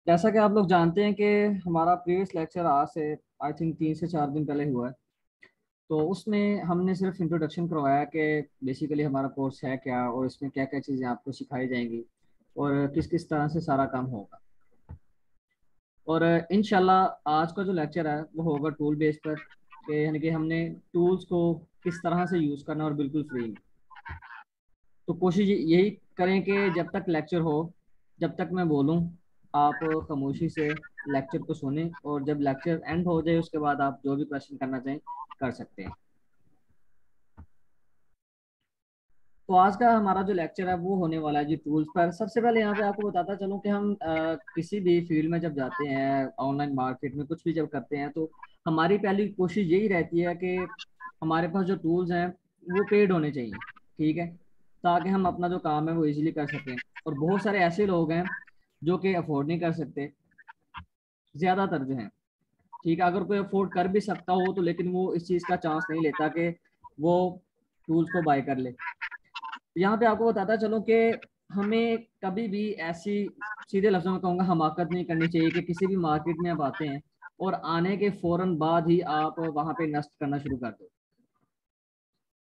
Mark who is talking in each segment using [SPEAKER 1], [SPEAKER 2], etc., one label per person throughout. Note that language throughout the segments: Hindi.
[SPEAKER 1] जैसा कि आप लोग जानते हैं कि हमारा प्रीवियस लेक्चर आज से आई थिंक 3 से 4 दिन पहले हुआ है। तो उसमें हमने सिर्फ इंट्रोडक्शन करवाया कि बेसिकली हमारा कोर्स है क्या और इसमें क्या क्या चीज़ें आपको सिखाई जाएंगी और किस किस तरह से सारा काम होगा। और इंशाल्लाह आज का जो लेक्चर है वो होगा टूल बेस पर, कि यानी कि हमने टूल्स को किस तरह से यूज़ करना है और बिल्कुल फ्री में। तो कोशिश यही करें कि जब तक लेक्चर हो, जब तक मैं बोलूं, आप खामोशी से लेक्चर को सुने और जब लेक्चर एंड हो जाए उसके बाद आप जो भी क्वेश्चन करना चाहें कर सकते हैं। तो आज का हमारा जो लेक्चर है वो होने वाला है जी टूल्स पर। सबसे पहले यहाँ पे आपको बताता चलूं कि हम किसी भी फील्ड में जब जाते हैं, ऑनलाइन मार्केट में कुछ भी जब करते हैं, तो हमारी पहली कोशिश यही रहती है कि हमारे पास जो टूल्स हैं वो पेड होने चाहिए। ठीक है, ताकि हम अपना जो काम है वो इजीली कर सकें। और बहुत सारे ऐसे लोग हैं जो कि अफोर्ड नहीं कर सकते, ज्यादातर जो हैं। ठीक है, अगर कोई अफोर्ड कर भी सकता हो तो लेकिन वो इस चीज़ का चांस नहीं लेता कि वो टूल्स को बाय कर ले। यहाँ पे आपको बताता चलो कि हमें कभी भी ऐसी, सीधे लफ्जों में कहूँगा, हमाकत नहीं करनी चाहिए कि किसी भी मार्केट में आप आते हैं और आने के फौरन बाद ही आप वहां पे इन्वेस्ट करना शुरू कर दो।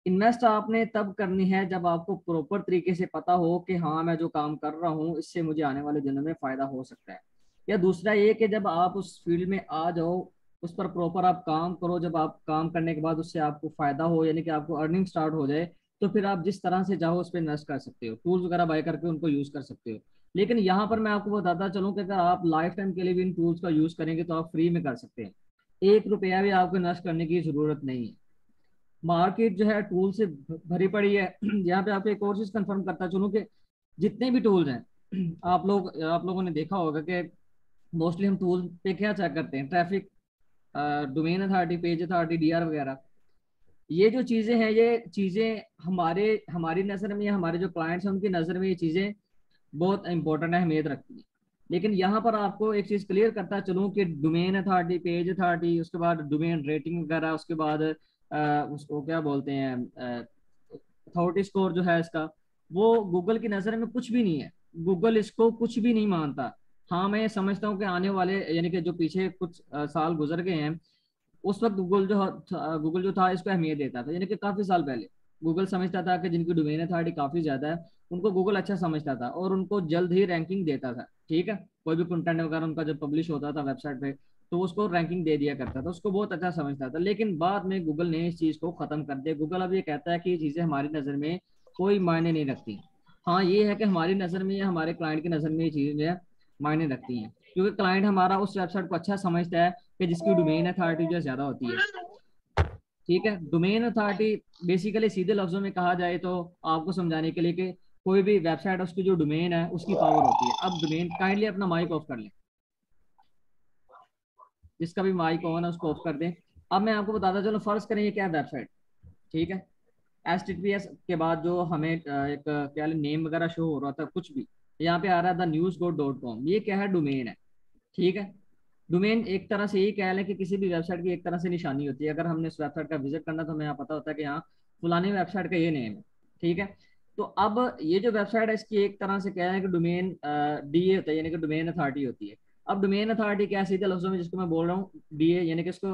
[SPEAKER 1] इन्वेस्ट आपने तब करनी है जब आपको प्रॉपर तरीके से पता हो कि हाँ, मैं जो काम कर रहा हूँ इससे मुझे आने वाले दिनों में फायदा हो सकता है। या दूसरा ये कि जब आप उस फील्ड में आ जाओ, उस पर प्रॉपर आप काम करो, जब आप काम करने के बाद उससे आपको फायदा हो, यानी कि आपको अर्निंग स्टार्ट हो जाए, तो फिर आप जिस तरह से चाहो उस पर इन्वेस्ट कर सकते हो, टूल्स वगैरह बाय करके उनको यूज कर सकते हो। लेकिन यहाँ पर मैं आपको बताता चलूँ कि अगर आप लाइफ टाइम के लिए भी इन टूल्स का यूज करेंगे तो आप फ्री में कर सकते हैं। 1 रुपया भी आपको इन्वेस्ट करने की जरूरत नहीं है। मार्केट जो है टूल से भरी पड़ी है। यहाँ पे आपको एक और चीज कंफर्म करता चलूं कि जितने भी टूल्स हैं, आप लोगों ने देखा होगा कि मोस्टली हम टूल पे क्या चेक करते हैं, traffic, domain authority, page authority, DR वगैरह। ये जो चीजें हैं, ये चीजें हमारे हमारी नजर में या हमारे जो क्लाइंट्स हैं उनकी नजर में ये चीजें बहुत इंपॉर्टेंट अहमियत रखती है। लेकिन यहाँ पर आपको एक चीज क्लियर करता चलूं कि डोमेन अथॉरिटी, पेज अथॉरिटी, उसके बाद डोमेन रेटिंग वगैरह, उसके बाद उसको क्या बोलते हैं, अथॉरिटी स्कोर जो है इसका, वो गूगल की नज़र में कुछ भी नहीं है। गूगल इसको कुछ भी नहीं मानता। हाँ, मैं ये समझता हूँ कि आने वाले, यानी कि जो पीछे कुछ साल गुजर गए हैं, उस वक्त गूगल जो था इसको अहमियत देता था, यानी कि काफी साल पहले गूगल समझता था कि जिनकी डोमेन अथॉरिटी काफी ज्यादा है उनको गूगल अच्छा समझता था और उनको जल्द ही रैंकिंग देता था। ठीक है, कोई भी कंटेंट वगैरह उनका जब पब्लिश होता था वेबसाइट पे तो उसको रैंकिंग दे दिया करता था, उसको बहुत अच्छा समझता था। लेकिन बाद में गूगल ने इस चीज को खत्म कर दिया। गूगल अब ये कहता है कि ये चीजें हमारी नजर में कोई मायने नहीं रखती। हाँ, ये है कि हमारी नजर में या हमारे क्लाइंट की नजर में ये चीजें जो है मायने रखती हैं, क्योंकि क्लाइंट हमारा उस वेबसाइट को अच्छा समझता है कि जिसकी डोमेन अथॉरिटी जो है ज्यादा होती है। ठीक है, डोमेन अथॉरिटी बेसिकली सीधे लफ्जों में कहा जाए तो आपको समझाने के लिए कि कोई भी वेबसाइट है उसकी जो डोमेन है उसकी पावर होती है। अब डोमेन, काइंडली अपना माइक ऑफ कर लें, जिसका भी माइक ऑन है उसको ऑफ कर दें। अब मैं आपको बताता चलो, फर्ज करें ये क्या है वेबसाइट। ठीक है, HTTPS के बाद जो हमें एक क्या नेम वगैरह शो हो रहा था कुछ भी, यहाँ पे आ रहा है द न्यूज.com, ये क्या है, डोमेन है। ठीक है, डोमेन एक तरह से यही कह लें कि किसी भी वेबसाइट की एक तरह से निशानी होती है। अगर हमने उस वेबसाइट का विजिट करना तो हमें यहाँ पता होता है कि यहाँ फुलानी वेबसाइट का ये नेम है। ठीक है, तो अब ये जो वेबसाइट है इसकी एक तरह से कह लें कि डोमेन DA होता है, यानी कि डोमेन अथॉरिटी होती है। अब डोमेन अथॉरिटी क्या है, सीधे लफ्जों में जिसको मैं बोल रहा हूँ DA, यानी कि इसको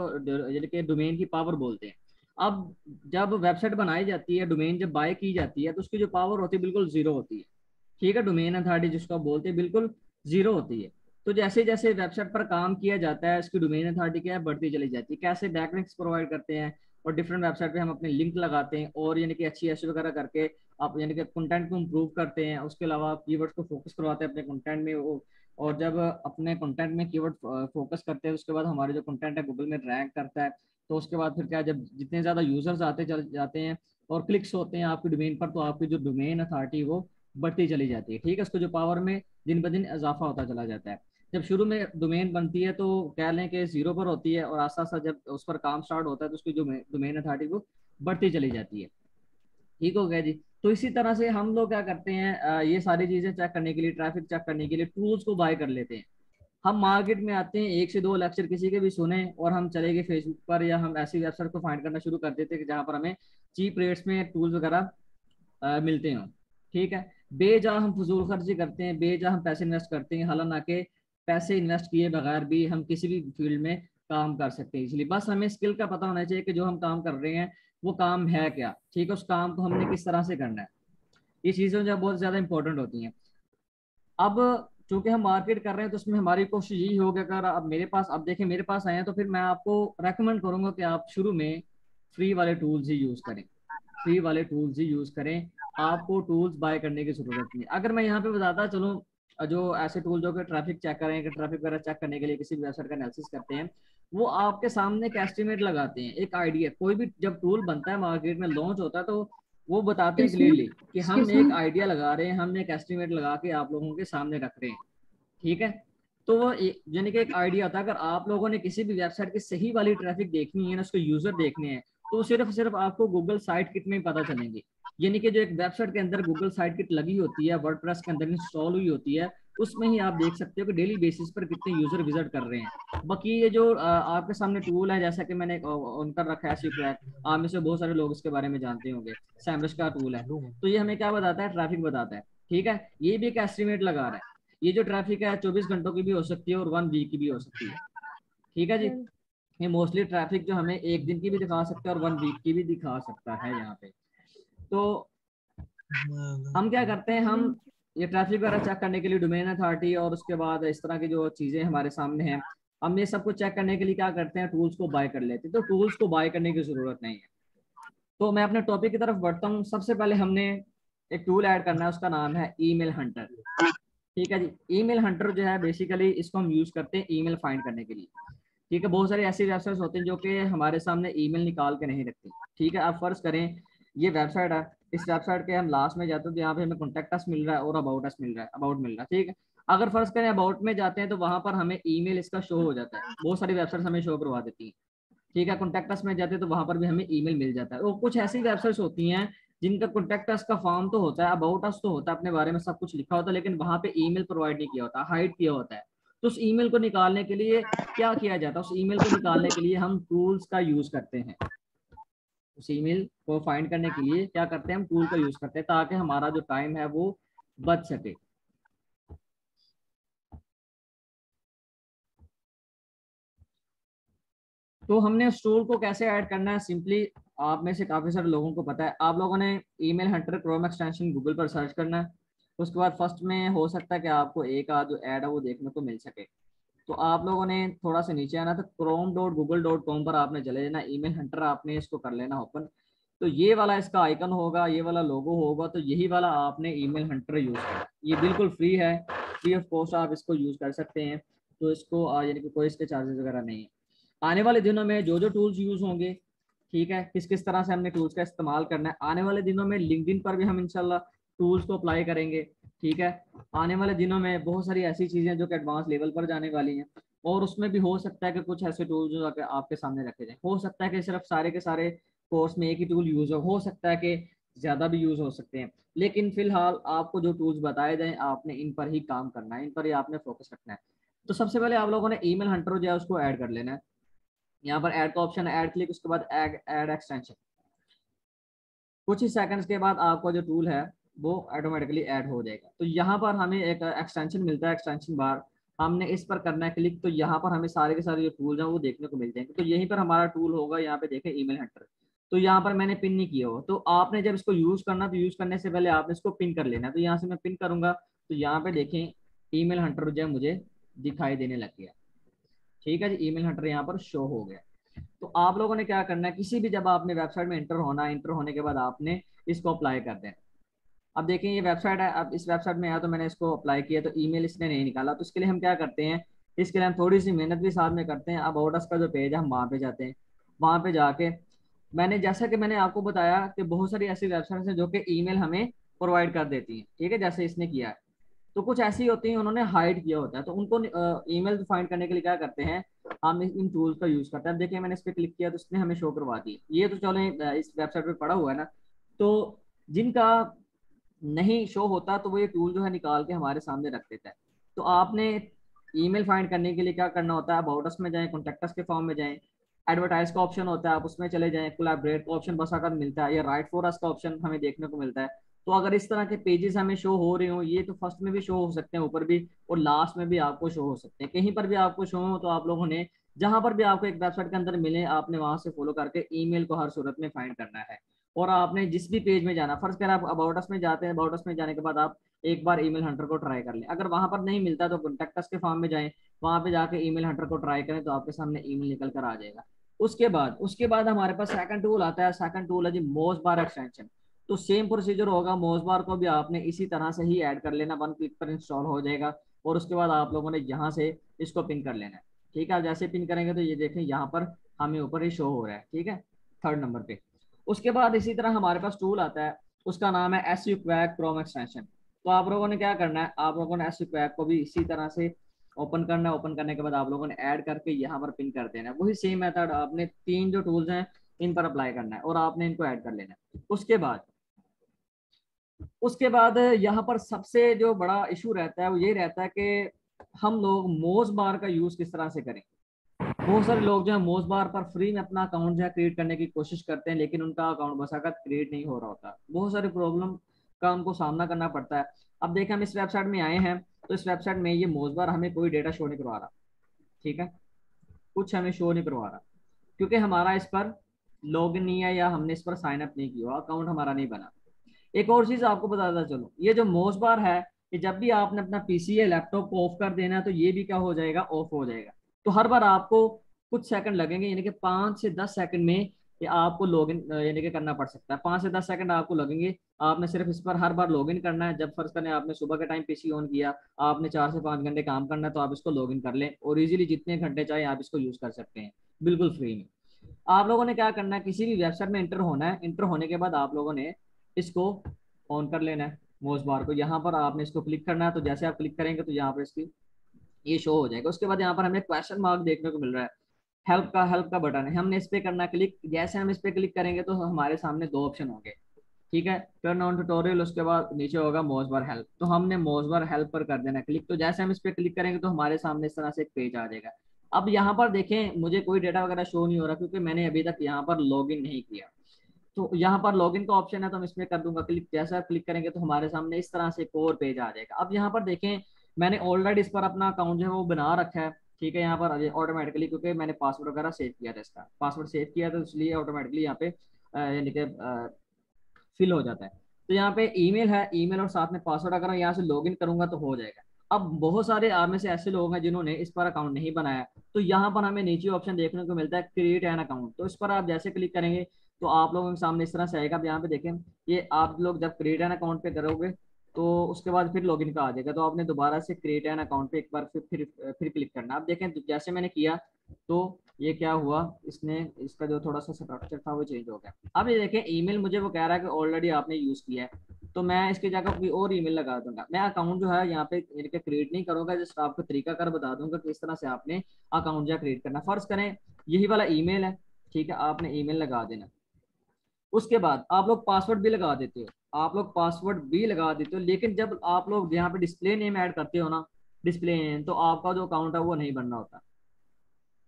[SPEAKER 1] यानी कि डोमेन की पावर बोलते हैं। अब जब वेबसाइट बनाई जाती है, डोमेन जब बाय की जाती है तो उसकी जो पावर होती है बिल्कुल जीरो होती है। ठीक है, डोमेन अथॉरिटी जिसको आप बोलते हैं बिल्कुल जीरो होती है। तो जैसे जैसे वेबसाइट पर काम किया जाता है इसकी डोमेन अथॉरिटी क्या है, बढ़ती चली जाती है। कैसे, बैकलिंक्स प्रोवाइड करते हैं और डिफरेंट वेबसाइट पे हम अपने लिंक लगाते हैं और यानी कि अच्छी एसईओ वगैरह करके आप यानी कि कंटेंट को इम्प्रूव करते हैं। उसके अलावा कीवर्ड्स को फोकस करवाते हैं अपने कंटेंट में वो। और जब अपने कंटेंट में कीवर्ड फोकस करते हैं उसके बाद हमारे जो कंटेंट है गूगल में रैंक करता है। तो उसके बाद फिर क्या है, जब जितने ज़्यादा यूजर्स आते चल जाते हैं और क्लिक्स होते हैं आपकी डोमेन पर, तो आपकी जो डोमेन अथॉरिटी वो बढ़ती चली जाती है। ठीक है, उसको जो पावर में दिन ब दिन इजाफा होता चला जाता है। जब शुरू में डोमेन बनती है तो कह लें कि जीरो पर होती है और आस्ता आस्ता जब उस पर काम स्टार्ट होता है तो उसकी जो डोमेन अथॉरिटी वो बढ़ती चली जाती है। ठीक हो गया जी। तो इसी तरह से हम लोग क्या करते हैं, ये सारी चीजें चेक करने के लिए, ट्रैफिक चेक करने के लिए टूल्स को बाय कर लेते हैं। हम मार्केट में आते हैं, 1 से 2 लेक्चर किसी के भी सुने और हम चले गए फेसबुक पर या हम ऐसी वेबसाइट को फाइंड करना शुरू कर देते हैं कि जहाँ पर हमें चीप रेट्स में टूल्स वगैरह मिलते हो। ठीक है, बेजा हम फजूल खर्ची करते हैं, बेजा हम पैसे इन्वेस्ट करते हैं, हालांकि पैसे इन्वेस्ट किए बगैर भी हम किसी भी फील्ड में काम कर सकते हैं। इसलिए बस हमें स्किल का पता होना चाहिए कि जो हम काम कर रहे हैं वो काम है क्या, ठीक है, उस काम को हमने किस तरह से करना है। ये चीज़ें जो बहुत ज़्यादा इंपॉर्टेंट होती हैं। अब चूंकि हम मार्केट कर रहे हैं तो उसमें हमारी कोशिश यही होगी, अगर अब मेरे पास, अब देखें मेरे पास आए हैं, तो फिर मैं आपको रेकमेंड करूंगा कि आप शुरू में फ्री वाले टूल्स ही यूज़ करें। फ्री वाले टूल्स ही यूज़ करें। आपको टूल्स बाय करने की ज़रूरत नहीं। अगर मैं यहाँ पे बताता चलूँ, जो ऐसे टूल जो कि ट्रैफिक चेक करें, कि ट्रैफिक वगैरह चेक करने के लिए किसी भी वेबसाइट का एनालिसिस करते हैं, वो आपके सामने एक एस्टिमेट लगाते हैं, एक आइडिया। कोई भी जब टूल बनता है मार्केट में लॉन्च होता है, तो वो बताते हैं
[SPEAKER 2] इसमें
[SPEAKER 1] क्लियरली कि हम
[SPEAKER 2] इसमें
[SPEAKER 1] एक आइडिया लगा रहे हैं, हम एक एस्टिमेट लगा के आप लोगों के सामने रख रहे हैं, ठीक है। तो वो यानी कि एक आइडिया होता है। अगर आप लोगों ने किसी भी वेबसाइट की सही वाली ट्रैफिक देखनी है ना, उसको यूजर देखने हैं, तो सिर्फ सिर्फ आपको गूगल साइट किट में ही पता चलेंगे। यानी कि जो एक वेबसाइट के अंदर गूगल साइट किट लगी होती है, वर्डप्रेस के अंदर इंस्टॉल हुई होती है, उसमें ही आप देख सकते हो कि डेली बेसिस पर कितने यूजर विजिट कर रहे हैं। बाकी ये जो आपके सामने टूल है, जैसा कि मैंने उनका रखा है SEO, आप में से बहुत सारे लोग इसके बारे में जानते होंगे, सैमरस का टूल है। तो ये हमें क्या बताता है, ट्रैफिक बताता है, ठीक है। ये भी एक एस्टिमेट लगा रहा है। ये जो ट्रैफिक है 24 घंटों की भी हो सकती है और 1 वीक की भी हो सकती है, ठीक है जी। ये मोस्टली ट्रैफिक जो हमें 1 दिन की भी दिखा सकता है और 1 वीक की भी दिखा सकता है यहाँ पे। तो हम क्या करते हैं, हम ये ट्रैफिक वगैरह चेक करने के लिए डोमेन अथॉरिटी और उसके बाद इस तरह की जो चीज़ें हमारे सामने हैं, हम ये सब कुछ चेक करने के लिए क्या करते हैं, टूल्स को बाय कर लेते हैं। तो टूल्स को बाय करने की ज़रूरत नहीं है। तो मैं अपने टॉपिक की तरफ बढ़ता हूँ। सबसे पहले हमने एक टूल ऐड करना है, उसका नाम है ईमेल हंटर, ठीक है जी। ईमेल हंटर जो है बेसिकली इसको हम यूज़ करते हैं ईमेल फाइंड करने के लिए, ठीक है। बहुत सारी ऐसी वेबसाइट्स होती हैं जो कि हमारे सामने ईमेल निकाल के नहीं रखती, ठीक है। आप फर्ज करें ये वेबसाइट है, इस वेबसाइट के हम लास्ट में जाते हैं तो यहाँ पे हमें कॉन्टैक्ट अस मिल रहा है और अबाउट अस मिल रहा है, अबाउट मिल रहा है, ठीक है। अगर फर्ज करें अबाउट में जाते हैं तो वहां पर हमें ईमेल इसका शो हो जाता है, बहुत सारी वेबसाइट हमें शो करवा देती है, ठीक है। कॉन्टैक्ट अस में जाते हैं तो वहां पर भी हमें ईमेल मिल जाता है। और कुछ ऐसी वेबसाइट्स होती हैं जिनका कॉन्टैक्ट अस का फॉर्म तो होता है, अबाउट अस तो होता है, अपने बारे में सब कुछ लिखा होता है, लेकिन वहां पे ईमेल प्रोवाइड नहीं किया होता, हाइड किया होता है। तो उस ईमेल को निकालने के लिए क्या किया जाता है, उस ईमेल को निकालने के लिए हम टूल्स का यूज करते हैं। उस ईमेल को फाइंड करने के लिए क्या करते हैं, हम टूल का यूज करते हैं ताकि हमारा जो टाइम है वो बच सके। तो हमने उस टूल को कैसे ऐड करना है, सिंपली आप में से काफी सारे लोगों को पता है। आप लोगों ने email Hunter Chrome extension Google पर सर्च करना है। उसके बाद फर्स्ट में हो सकता है कि आपको एक आध जो ऐड है वो देखने को मिल सके। तो आप लोगों ने थोड़ा सा नीचे आना, तो chrome.google.com पर आपने चले जाना, ईमेल हंटर आपने इसको कर लेना ओपन। तो ये वाला इसका आइकन होगा, ये वाला लोगो होगा, तो यही वाला आपने ईमेल हंटर यूज करना। ये बिल्कुल फ्री है, फ्री ऑफ कॉस्ट आप इसको यूज कर सकते हैं। तो इसको यानी कि कोई इसके चार्जेस वगैरह नहीं है। आने वाले दिनों में जो जो टूल्स यूज होंगे, ठीक है, किस किस तरह से हमने टूल्स का इस्तेमाल करना है, आने वाले दिनों में लिंक्डइन पर भी हम इंशाल्लाह टूल्स को अप्लाई करेंगे, ठीक है। आने वाले दिनों में बहुत सारी ऐसी चीजें जो कि एडवांस लेवल पर जाने वाली हैं, और उसमें भी हो सकता है कि कुछ ऐसे टूल्स जो आपके सामने रखे जाएं। हो सकता है कि सिर्फ सारे के सारे कोर्स में एक ही टूल यूज हो सकता है कि ज्यादा भी यूज हो सकते हैं। लेकिन फिलहाल आपको जो टूल्स बताए जाएं आपने इन पर ही काम करना है, इन पर ही आपने फोकस रखना है। तो सबसे पहले आप लोगों ने ईमेल हंटर जो है उसको ऐड कर लेना है। यहाँ पर ऐड का ऑप्शन है, ऐड क्लिक, उसके बाद ऐड एक्सटेंशन। कुछ ही सेकंड्स के बाद आपका जो टूल है वो ऑटोमेटिकली ऐड हो जाएगा। तो यहाँ पर हमें एक एक्सटेंशन मिलता है, एक्सटेंशन बार, हमने इस पर करना है क्लिक। तो यहाँ पर हमें सारे के सारे जो टूल हैं वो देखने को मिल जाएंगे। तो यहीं पर हमारा टूल होगा, यहाँ पे देखें ईमेल हंटर। तो यहाँ पर मैंने पिन नहीं किया हो, तो आपने जब इसको यूज करना तो यूज करने से पहले आपने इसको पिन कर लेना। तो यहाँ से मैं पिन करूंगा तो यहाँ पे देखें ईमेल हंटर जो है मुझे दिखाई देने लग गया, ठीक है जी। ईमेल हंटर यहाँ पर शो हो गया। तो आप लोगों ने क्या करना है, किसी भी जब आपने वेबसाइट में एंटर होना है, एंटर होने के बाद आपने इसको अप्लाई कर देना। अब देखें ये वेबसाइट है, अब इस वेबसाइट में आया तो मैंने इसको अप्लाई किया तो ईमेल इसने नहीं निकाला। तो इसके लिए हम क्या करते हैं, इसके लिए हम थोड़ी सी मेहनत भी साथ में करते हैं। अब ऑर्डर्स का जो पेज है हम वहाँ पे जाते हैं। वहाँ पे जाके मैंने, जैसा कि मैंने आपको बताया कि बहुत सारी ऐसी वेबसाइट्स हैं जो कि ईमेल हमें प्रोवाइड कर देती हैं, ठीक है, जैसे इसने किया है। तो कुछ ऐसी होती हैं उन्होंने हाइड किया होता है, तो उनको ईमेल फाइंड करने के लिए क्या करते हैं, हम इन टूल्स का यूज करते हैं। देखिए मैंने इस पर क्लिक किया तो इसने हमें शो करवा दी। ये तो चलो इस वेबसाइट पे पड़ा हुआ है ना। तो जिनका नहीं शो होता तो वो ये टूल जो है निकाल के हमारे सामने रख देता है। तो आपने ईमेल फाइंड करने के लिए क्या करना होता है, अबाउट अस में जाएं, कॉन्टैक्ट अस के फॉर्म में जाएं, एडवर्टाइज का ऑप्शन होता है आप उसमें चले जाएं, कोलैबोरेट का ऑप्शन बस अगर मिलता है, या राइट फॉर अस का ऑप्शन हमें देखने को मिलता है। तो अगर इस तरह के पेजेस हमें शो हो रहे हो, ये तो फर्स्ट में भी शो हो सकते हैं, ऊपर भी, और लास्ट में भी आपको शो हो सकते हैं, कहीं पर भी आपको शो हो, तो आप लोगों ने जहां पर भी आपको एक वेबसाइट के अंदर मिले, आपने वहां से फॉलो करके ईमेल को हर सूरत में फाइंड करना है। और आपने जिस भी पेज में जाना, फर्स्ट कर आप अबाउट अस में जाते हैं, अबाउट अस में जाने के बाद आप एक बार ईमेल हंटर को ट्राई कर लें। अगर वहां पर नहीं मिलता तो कॉन्टेक्ट अस के फॉर्म में जाएं, वहां पे जाके ईमेल हंटर को ट्राई करें, तो आपके सामने ईमेल निकल कर आ जाएगा। उसके बाद हमारे पास सेकंड टूल आता है। सेकंड टूल है जी मोज बार एक्सटेंशन। तो सेम प्रोसीजर होगा, मोज बार को भी आपने इसी तरह से ही ऐड कर लेना, वन क्लिक पर इंस्टॉल हो जाएगा। और उसके बाद आप लोगों ने यहाँ से इसको पिन कर लेना है। ठीक है, जैसे पिन करेंगे तो ये देखें यहाँ पर हमें ऊपर ही शो हो रहा है। ठीक है, थर्ड नंबर पे। उसके बाद इसी तरह हमारे पास टूल आता है, उसका नाम है S U quack Chrome extension. तो आप लोगों ने क्या करना है, आप लोगों ने एस यू क्वैक को भी इसी तरह से ओपन करना है। ओपन करने के बाद आप लोगों ने ऐड करके यहाँ पर पिन कर देना है। वही सेम मेथड आपने तीन जो टूल्स हैं इन पर अप्लाई करना है और आपने इनको ऐड कर लेना है। उसके बाद यहाँ पर सबसे जो बड़ा इशू रहता है वो ये रहता है कि हम लोग मोज बार का यूज किस तरह से करें। बहुत सारे लोग जो है मोज बार पर फ्री में अपना अकाउंट जो है क्रिएट करने की कोशिश करते हैं, लेकिन उनका अकाउंट बसाकर क्रिएट नहीं हो रहा होता। बहुत सारी प्रॉब्लम का उनको सामना करना पड़ता है। अब देखें, हम इस वेबसाइट में आए हैं, तो इस वेबसाइट में ये मोज बार हमें कोई डेटा शो नहीं करवा रहा। ठीक है, कुछ हमें शो नहीं करवा रहा, क्योंकि हमारा इस पर लॉग इन नहीं है, या हमने इस पर साइन अप नहीं किया, अकाउंट हमारा नहीं बना। एक और चीज आपको बताता चलो, ये जो मोज बार है, कि जब भी आपने अपना पीसी या लैपटॉप को ऑफ कर देना है, तो ये भी क्या हो जाएगा, ऑफ हो जाएगा। तो हर बार आपको कुछ सेकंड लगेंगे, यानी कि 5 से 10 सेकंड में ये आपको लॉगिन यानी कि करना पड़ सकता है। 5 से 10 सेकंड आपको लगेंगे। आपने सिर्फ इस पर हर बार लॉगिन करना है। जब फर्ज करें आपने सुबह के टाइम पीसी ऑन किया, आपने 4 से 5 घंटे काम करना है, तो आप इसको लॉगिन कर लें और इजीली जितने घंटे चाहे आप इसको यूज कर सकते हैं, बिल्कुल फ्री में। आप लोगों ने क्या करना है, किसी भी वेबसाइट में इंटर होना है। इंटर होने के बाद आप लोगों ने इसको ऑन कर लेना है, मोज बार को। यहाँ पर आपने इसको क्लिक करना है, तो जैसे आप क्लिक करेंगे तो यहाँ पर इसकी ये शो हो जाएगा। उसके बाद यहाँ पर हमें क्वेश्चन मार्क देखने को मिल रहा है, हेल्प का बटन है, हमने इस पे करना क्लिक। जैसे हम इस पे क्लिक करेंगे तो हमारे सामने दो ऑप्शन होंगे। ठीक है, टर्न ऑन ट्यूटोरियल, उसके बाद नीचे होगा मोज बार हेल्प, तो हमने मोज बार हेल्प पर कर देना क्लिक। तो जैसे हम इस पे क्लिक करेंगे तो हमारे सामने इस तरह से एक पेज आ जाएगा। अब यहाँ पर देखें, मुझे कोई डेटा वगैरह शो नहीं हो रहा, क्योंकि मैंने अभी तक यहाँ पर लॉग इन नहीं किया। तो यहाँ पर लॉगिन का ऑप्शन है, तो हम इसमें कर दूंगा क्लिक। जैसा क्लिक करेंगे तो हमारे सामने इस तरह से एक और पेज आ जाएगा। अब यहाँ पर देखें, मैंने ऑलरेडी इस पर अपना अकाउंट जो है वो बना रखा है। ठीक है, यहाँ पर ऑटोमेटिकली, क्योंकि मैंने पासवर्ड वगैरह सेव किया था, इसका पासवर्ड सेव किया था, इसलिए ऑटोमेटिकली यहाँ पे यानी कि फिल हो जाता है। तो यहाँ पे ईमेल है, ईमेल और साथ में पासवर्ड, अगर मैं यहाँ से लॉगिन करूंगा तो हो जाएगा। अब बहुत सारे आप में से ऐसे लोग हैं जिन्होंने इस पर अकाउंट नहीं बनाया, तो यहाँ पर हमें नीचे ऑप्शन देखने को मिलता है क्रिएट एन अकाउंट। तो इस पर आप जैसे क्लिक करेंगे तो आप लोगों के सामने इस तरह से आएगा। अब यहाँ पे देखें, ये आप लोग जब क्रिएट एन अकाउंट पे करोगे तो उसके बाद फिर लॉगिन का आ जाएगा। तो आपने दोबारा से क्रिएट एन अकाउंट पे एक बार फिर क्लिक करना। अब देखें, जैसे मैंने किया तो ये क्या हुआ, इसने इसका जो थोड़ा सा स्ट्रक्चर था वो चेंज हो गया। अब ये देखें, ईमेल मुझे वो कह रहा है कि ऑलरेडी आपने यूज किया है, तो मैं इसकी जगह कोई और ईमेल लगा दूंगा। मैं अकाउंट जो है यहाँ पे इनके क्रिएट नहीं करूंगा, जस्ट आपको तरीका कर बता दूंगा कि इस तरह से आपने अकाउंट जो क्रिएट करना। फर्ज करें यही वाला ईमेल है, ठीक है, आपने ईमेल लगा देना। उसके बाद आप लोग पासवर्ड भी लगा देते हो, लेकिन जब आप लोग यहाँ पे डिस्प्ले नेम ऐड करते हो ना, डिस्प्ले नेम, तो आपका जो अकाउंट है वो नहीं बन रहा होता।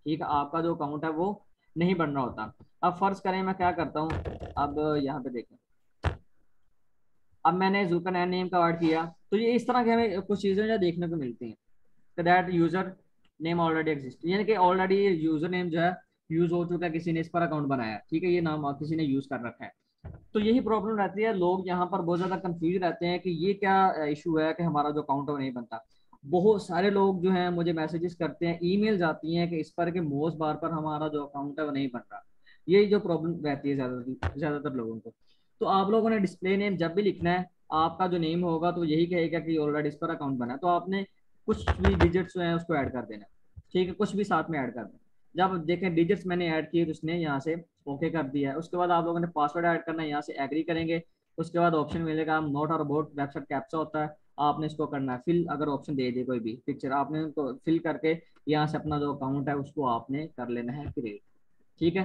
[SPEAKER 1] ठीक है, आपका जो अकाउंट है वो नहीं बन रहा होता। अब फर्ज करें मैं क्या करता हूँ, अब यहाँ पे देखें, अब मैंने जुकन एन नेम का ऐड किया, तो ये इस तरह के हमें कुछ चीजें जो देखने को मिलती हैं। That user name already exist, यानी कि ऑलरेडी यूजर नेम जो है यूज हो चुका है, किसी ने इस पर अकाउंट बनाया है। ठीक है, ये नाम किसी ने यूज कर रखा है। तो यही प्रॉब्लम रहती है, लोग यहाँ पर बहुत ज्यादा कंफ्यूज रहते हैं कि ये क्या इशू है कि हमारा जो अकाउंट है वो नहीं बनता। बहुत सारे लोग जो हैं मुझे मैसेजेस करते हैं, ईमेल आती हैं कि इस पर के मोस्ट बार पर हमारा जो अकाउंट है वो नहीं बन रहा। यही जो प्रॉब्लम रहती है ज्यादातर लोगों को। तो आप लोगों ने डिस्प्ले नेम जब भी लिखना है, आपका जो नेम होगा तो यही कहेगा कि ऑलरेडी इस पर अकाउंट बना है, तो आपने कुछ भी डिजिट्स जो है उसको ऐड कर देना। ठीक है, कुछ भी साथ में ऐड कर देना। जब देखें डिजिट्स मैंने ऐड किए तो उसने यहाँ से ओके कर दिया है। उसके बाद आप लोगों ने पासवर्ड ऐड करना है, यहाँ से एग्री करेंगे। उसके बाद ऑप्शन मिलेगा नोट और अबाउट वेबसाइट कैप्चा होता है, आपने इसको करना है फिल। अगर ऑप्शन दे दे कोई भी पिक्चर, आपने उनको फिल करके यहाँ से अपना जो अकाउंट है उसको आपने कर लेना है क्रिएट। ठीक है,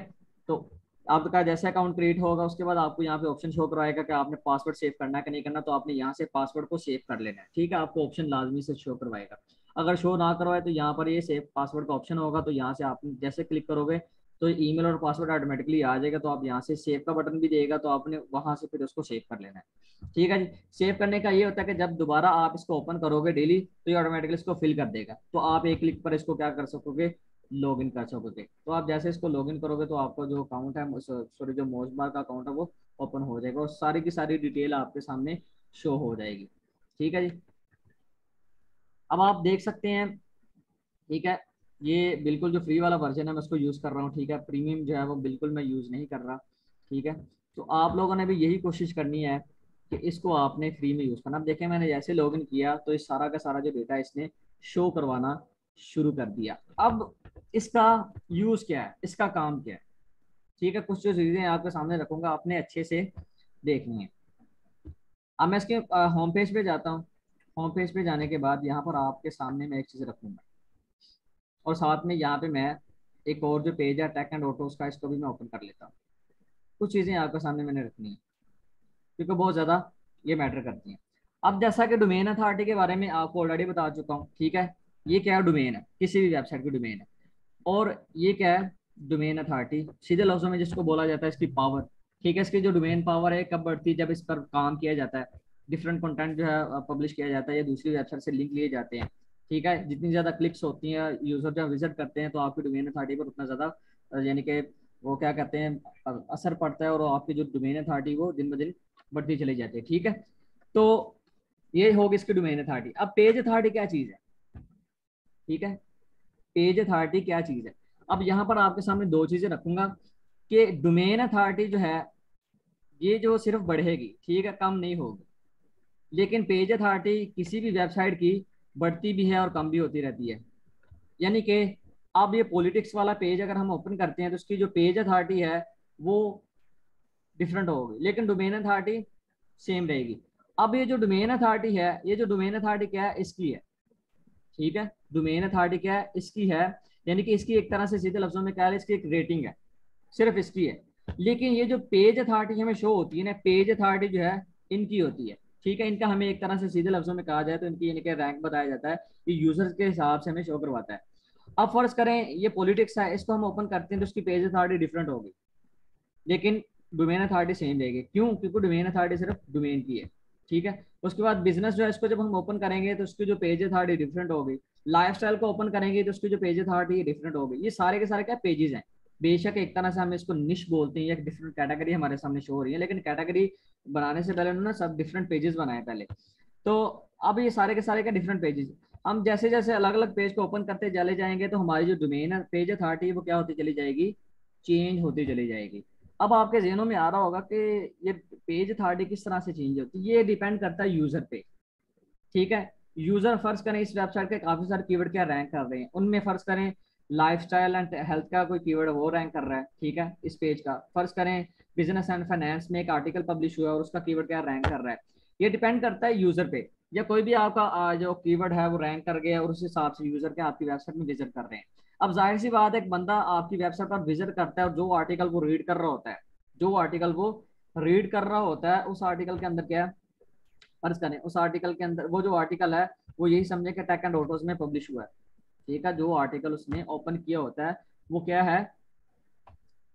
[SPEAKER 1] तो आपका जैसे अकाउंट क्रिएट होगा उसके बाद आपको यहाँ पे ऑप्शन शो करवाएगा कि आपने पासवर्ड सेव करना है कि नहीं करना, तो आपने यहाँ से पासवर्ड को सेव कर लेना है। ठीक है, आपको ऑप्शन लाजमी से शो करवाएगा। अगर शो ना करवाए तो यहाँ पर ये सेव पासवर्ड का ऑप्शन होगा, तो यहाँ से आप जैसे क्लिक करोगे तो ईमेल और पासवर्ड ऑटोमेटिकली आ जाएगा। तो आप यहाँ से सेव का बटन भी देगा, तो आपने वहां से फिर उसको सेव कर लेना है। ठीक है जी। सेव करने का ये होता है कि जब दोबारा आप इसको ओपन करोगे डेली, तो ये ऑटोमेटिकली इसको फिल कर देगा। तो आप एक क्लिक पर इसको क्या कर सकोगे, लॉग इन कर सकोगे। तो आप जैसे इसको लॉग इन करोगे तो आपका जो अकाउंट है, सॉरी जो मोजबार का अकाउंट है वो ओपन हो जाएगा, और सारी की सारी डिटेल आपके सामने शो हो जाएगी। ठीक है जी। अब आप देख सकते हैं, ठीक है, ये बिल्कुल जो फ्री वाला वर्जन है मैं उसको यूज़ कर रहा हूँ। ठीक है, प्रीमियम जो है वो बिल्कुल मैं यूज़ नहीं कर रहा। ठीक है, तो आप लोगों ने भी यही कोशिश करनी है कि इसको आपने फ्री में यूज़ करना। अब देखें, मैंने जैसे लॉगिन किया तो इस सारा का सारा जो डेटा इसने शो करवाना शुरू कर दिया। अब इसका यूज़ क्या है, इसका काम क्या है? ठीक है, कुछ जो चीज़ें आपके सामने रखूंगा, आपने अच्छे से देखनी है। अब मैं इसके होम पेज पे जाता हूँ। होम पेज पे जाने के बाद यहाँ पर आपके सामने मैं एक चीज़ रखूंगा, और साथ में यहाँ पे मैं एक और जो पेज है टेक एंड ऑटोज का, इसको भी मैं ओपन कर लेता हूँ। कुछ चीज़ें आपके सामने मैंने रखनी है, क्योंकि बहुत ज़्यादा ये मैटर करती हैं। अब जैसा कि डोमेन अथॉरिटी के बारे में आपको ऑलरेडी बता चुका हूँ। ठीक है, ये क्या है, डोमेन है, किसी भी वेबसाइट की डोमेन है। और ये क्या है, डोमेन अथॉरिटी, सीधे लफ्जों में जिसको बोला जाता है इसकी पावर। ठीक है, इसकी जो डोमेन पावर है कब बढ़ती है, जब इस पर काम किया जाता है, डिफरेंट कंटेंट जो है पब्लिश किया जाता है, या दूसरी वेबसाइट से लिंक लिए जाते हैं। ठीक है, जितनी ज़्यादा क्लिक्स होती हैं, यूज़र जब विजिट करते हैं, तो आपकी डोमेन अथॉरिटी पर उतना ज़्यादा यानी कि वो क्या कहते हैं, असर पड़ता है, और आपकी जो डोमेन अथॉरिटी वो दिन ब दिन बढ़ती चली जाती है। ठीक है, तो ये होगी इसकी डोमेन अथॉरिटी। अब पेज अथॉरिटी क्या चीज़ है? ठीक है, पेज अथॉरिटी क्या चीज़ है? अब यहाँ पर आपके सामने दो चीज़ें रखूंगा कि डोमेन अथॉरिटी जो है ये जो सिर्फ बढ़ेगी, ठीक है, कम नहीं होगी। लेकिन पेज अथॉरिटी किसी भी वेबसाइट की बढ़ती भी है और कम भी होती रहती है। यानी कि अब ये पॉलिटिक्स वाला पेज अगर हम ओपन करते हैं तो उसकी जो पेज अथॉरिटी है वो डिफरेंट होगी, लेकिन डोमेन अथॉरिटी सेम रहेगी। अब ये जो डोमेन अथॉरिटी है, ये जो डोमेन अथॉरिटी क्या है, इसकी है। ठीक है, डोमेन अथॉरिटी क्या है, इसकी है। यानी कि इसकी एक तरह से सीधे लफ्जों में क्या है, इसकी एक रेटिंग है, सिर्फ इसकी है। लेकिन ये जो पेज अथॉरिटी हमें शो होती है ना, पेज अथॉरिटी जो है इनकी होती है। ठीक है, इनका हमें एक तरह से सीधे लफ्जों में कहा जाए तो इनकी यानी कि रैंक बताया जाता है, ये यूजर्स के हिसाब से हमें शो करवाता है। अब फर्ज करें ये पॉलिटिक्स है, इसको हम ओपन करते हैं तो उसकी पेज अथॉरिटी डिफरेंट होगी, लेकिन डोमेन अथॉरिटी सेम रहेगी। क्यों? क्योंकि डोमेन अथॉरिटी सिर्फ डोमेन की है। ठीक है, उसके बाद बिजनेस जो है इसको जब हम ओपन करेंगे तो उसकी जो पेज अथॉरिटी डिफरेंट होगी। लाइफस्टाइल को ओपन करेंगे तो उसकी जो पेज अथॉरिटी डिफरेंट होगी। ये सारे के सारे क्या पेजेस हैं। बेशक एक तरह से हम इसको निश बोलते हैं, या डिफरेंट कैटेगरी हमारे सामने शो हो रही है, लेकिन कैटेगरी बनाने से पहले उन्होंने सब डिफरेंट पेजेस बनाए पहले। तो अब ये सारे के सारे क्या डिफरेंट पेजेस, हम जैसे जैसे अलग अलग पेज को ओपन करते चले जाएंगे तो हमारी जो डोमेन है पेज अथॉरिटी वो क्या होती चली जाएगी, चेंज होती चली जाएगी। अब आपके जहनों में आ रहा होगा कि ये पेज अथॉरिटी किस तरह से चेंज होती है, ये डिपेंड करता है यूजर पे। ठीक है, यूजर फर्ज करें इस वेबसाइट के काफी सारे कीवर्ड क्या रैंक कर रहे हैं, उनमें फर्ज करें लाइफस्टाइल एंड हेल्थ का कोई कीवर्ड वो रैंक कर रहा है। ठीक है, इस पेज का फर्ज करें बिजनेस एंड फाइनेंस में एक आर्टिकल पब्लिश हुआ है और उसका कीवर्ड क्या रैंक कर रहा है। ये डिपेंड करता है यूजर पे, या कोई भी आपका जो कीवर्ड है वो रैंक कर गया और उस हिसाब से यूजर के आपकी वेबसाइट में विजिट कर रहे हैं। अब जाहिर सी बात है, एक बंदा आपकी वेबसाइट पर विजिट करता है और जो आर्टिकल वो रीड कर रहा होता है, जो आर्टिकल वो रीड कर रहा होता है उस आर्टिकल के अंदर क्या है, फर्ज करें उस आर्टिकल के अंदर वो जो आर्टिकल है वो यही समझे कि टेक एंड ऑटोज में पब्लिश हुआ है। ठीक है, जो आर्टिकल उसने ओपन किया होता है वो क्या है,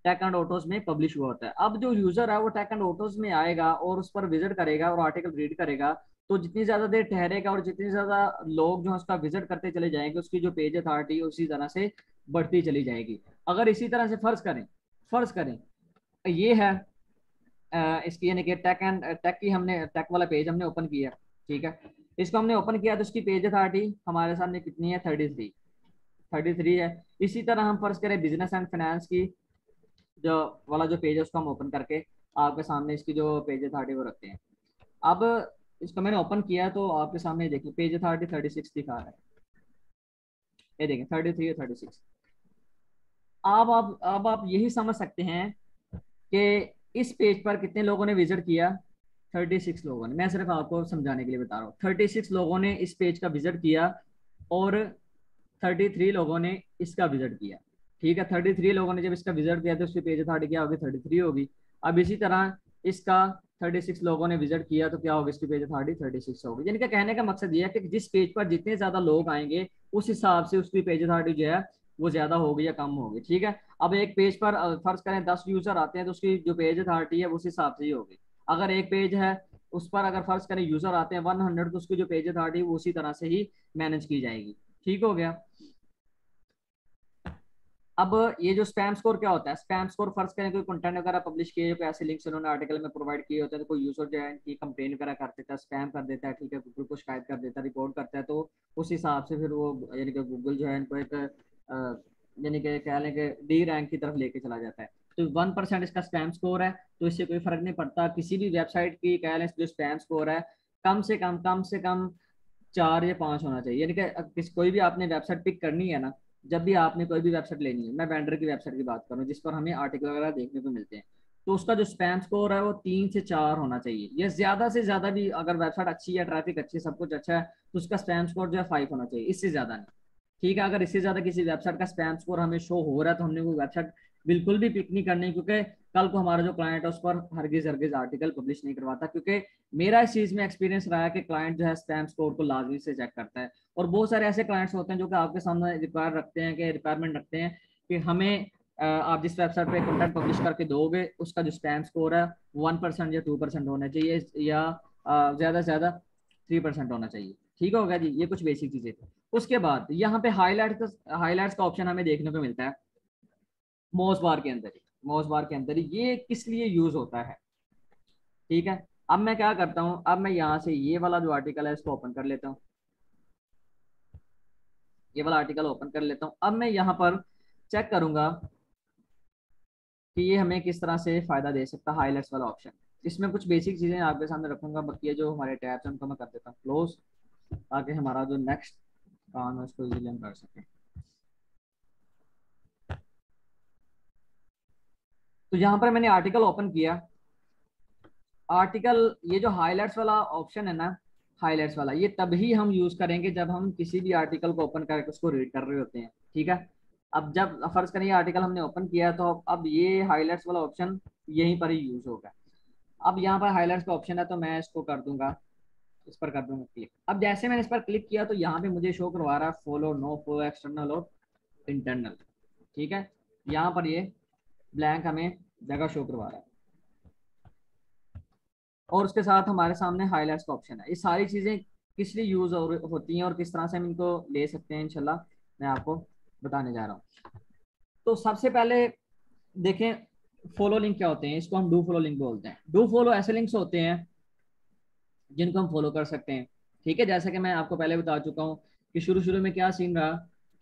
[SPEAKER 1] टेक एंड ऑटोज में पब्लिश हुआ होता है। अब जो यूजर है वो टेक एंड ऑटोज में आएगा और उस पर विजिट करेगा और आर्टिकल रीड करेगा, तो जितनी ज्यादा देर ठहरेगा और जितनी ज्यादा लोग जो है उसका विजिट करते चले जाएंगे, उसकी जो पेज अथॉरिटी उसी तरह से बढ़ती चली जाएगी। अगर इसी तरह से फर्ज करें ये है इसकी यानी कि टेक एंड टेक की हमने टेक वाला पेज हमने ओपन किया। ठीक है, इसको हमने ओपन किया तो उसकी पेज अथॉरिटी हमारे सामने कितनी है, 33 है। इसी तरह हम फर्ज करें बिजनेस एंड फाइनेंस की जो वाला जो पेज है उसको हम ओपन करके आपके सामने इसकी जो पेज अथॉरिटी वो रखते हैं। अब इसको मैंने ओपन किया तो आपके सामने देखिए पेज अथॉरिटी 36 दिखा रहा है। ये देखें 33 और 36। अब आप यही समझ सकते हैं कि इस पेज पर कितने लोगों ने विजिट किया, 36 लोगों ने। मैं सिर्फ आपको समझाने के लिए बता रहा हूँ, 36 लोगों ने इस पेज का विजिट किया और 33 लोगों ने इसका विजिट किया। ठीक है, 33 लोगों ने जब इसका विजिट किया तो उसकी पेज अथॉरिटी क्या होगी, 33 होगी। अब इसी तरह इसका 36 लोगों ने विजिट किया तो क्या होगी, इसकी पेज अथॉरिटी 36 होगी। यानी कि कहने का मकसद ये है कि जिस पेज पर जितने ज्यादा लोग आएंगे उस हिसाब से उसकी पेज अथॉरिटी जो है वो ज्यादा होगी या कम होगी, ठीक है। अब एक पेज पर फर्ज करें 10 यूजर आते हैं तो उसकी जो पेज अथॉरिटी है उस हिसाब से ही होगी। अगर एक पेज है उस पर अगर फर्ज करें यूजर आते हैं 100, तो उसकी जो पेज अथॉरिटी वो उसी तरह से ही मैनेज की जाएगी। ठीक हो गया। अब ये जो स्पैम स्कोर क्या होता है, स्पैम स्कोर फर्ज करें कोई कंटेंट वगैरह पब्लिश किए, कोई ऐसे लिंक्स उन्होंने आर्टिकल में प्रोवाइड किए होते हैं, तो कोई यूजर जो है इनकी कंप्लेन वगैरह कर देता है, स्पैम कर देता है, ठीक है, गूगल को शिकायत कर देता है, रिपोर्ट करता है, तो उस हिसाब से फिर वो यानी कि गूगल जो है इनको एक यानी कि कह लें कि डी रैंक की तरफ लेके चला जाता है। तो 1% इसका स्पैम स्कोर है, तो इससे कोई फर्क नहीं पड़ता। किसी भी वेबसाइट की कह लें जो स्पैम स्कोर है कम से कम 4 या 5 होना चाहिए। यानी कि कोई भी आपने वेबसाइट पिक करनी है ना, जब भी आपने कोई भी वेबसाइट लेनी है, मैं वेंडर की वेबसाइट की बात करूँ जिस पर हमें आर्टिकल वगैरह देखने को मिलते हैं, तो उसका जो स्पैम स्कोर है वो 3 से 4 होना चाहिए। ये ज्यादा से ज्यादा भी अगर वेबसाइट अच्छी है, ट्रैफिक अच्छी है, सब कुछ अच्छा है, तो उसका स्पैम स्कोर जो है 5 होना चाहिए, इससे ज्यादा नहीं। ठीक है, अगर इससे ज्यादा किसी वेबसाइट का स्पैम स्कोर हमें शो हो रहा है तो हमने वो वेबसाइट बिल्कुल भी पिक नहीं करनी, क्योंकि कल को हमारा जो क्लाइंट है उस पर हरगिज हरगिज आर्टिकल पब्लिश नहीं करवाता। क्योंकि मेरा इस चीज में एक्सपीरियंस रहा है कि क्लाइंट जो है स्पैम स्कोर को लाजमी से चेक करता है। और बहुत सारे ऐसे क्लाइंट्स होते हैं जो कि आपके सामने रिक्वायरमेंट रखते हैं कि हमें आप जिस वेबसाइट पे कंटेंट पब्लिश करके दोगे उसका जो स्पैम स्कोर है 1% या 2% होना चाहिए, या ज्यादा से ज्यादा 3% होना चाहिए। ठीक होगा जी, ये कुछ बेसिक चीजें थी। उसके बाद यहाँ पे हाईलाइट्स का ऑप्शन हमें देखने को मिलता है मोज बार के अंदर ही। मोज बार के अंदर ही ये किस लिए यूज होता है, ठीक है। अब मैं क्या करता हूँ, अब मैं यहाँ से ये वाला जो आर्टिकल है इसको ओपन कर लेता हूँ, ये वाला आर्टिकल ओपन कर लेता हूँ। अब मैं यहाँ पर चेक करूंगा कि ये हमें किस तरह से फायदा दे सकता है हाईलाइट्स वाला ऑप्शन। इसमें कुछ बेसिक चीजें आपके सामने रखूंगा, बाकी ये जो हमारे टैब्स हैं उनको मैं कर देता हूँ क्लोज, ताकि हमारा जो नेक्स्ट काम है उसको इजीली हम कर सकें। तो यहाँ पर मैंने आर्टिकल ओपन किया। आर्टिकल, ये जो हाईलाइट्स वाला ऑप्शन है ना, हाईलाइट्स वाला ये तभी हम यूज करेंगे जब हम किसी भी आर्टिकल को ओपन करके उसको रीड कर रहे होते हैं, ठीक है। अब जब फर्ज करें ये आर्टिकल हमने ओपन किया तो अब ये हाईलाइट्स वाला ऑप्शन यहीं पर ही यूज होगा। अब यहाँ पर हाईलाइट्स का ऑप्शन है तो मैं इसको कर दूंगा, इस पर कर दूंगा क्लिक। अब जैसे मैंने इस पर क्लिक किया तो यहाँ पे मुझे शो करवा रहा है फॉलो, नो फॉलो, एक्सटर्नल और इंटरनल, ठीक है। यहाँ पर ये ब्लैंक हमें जगह शो करवा रहा है, और उसके साथ हमारे सामने हाईलाइट्स का ऑप्शन है। ये सारी चीजें किस लिए यूज होती हैं और किस तरह से हम इनको ले सकते हैं इंशाल्लाह मैं आपको बताने जा रहा हूँ। तो सबसे पहले देखें फॉलो लिंक क्या होते हैं, इसको हम डू फॉलो लिंक बोलते हैं। डू फॉलो ऐसे लिंक्स होते हैं जिनको हम फॉलो कर सकते हैं, ठीक है। जैसा कि मैं आपको पहले बता चुका हूँ कि शुरू शुरू में क्या सीन रहा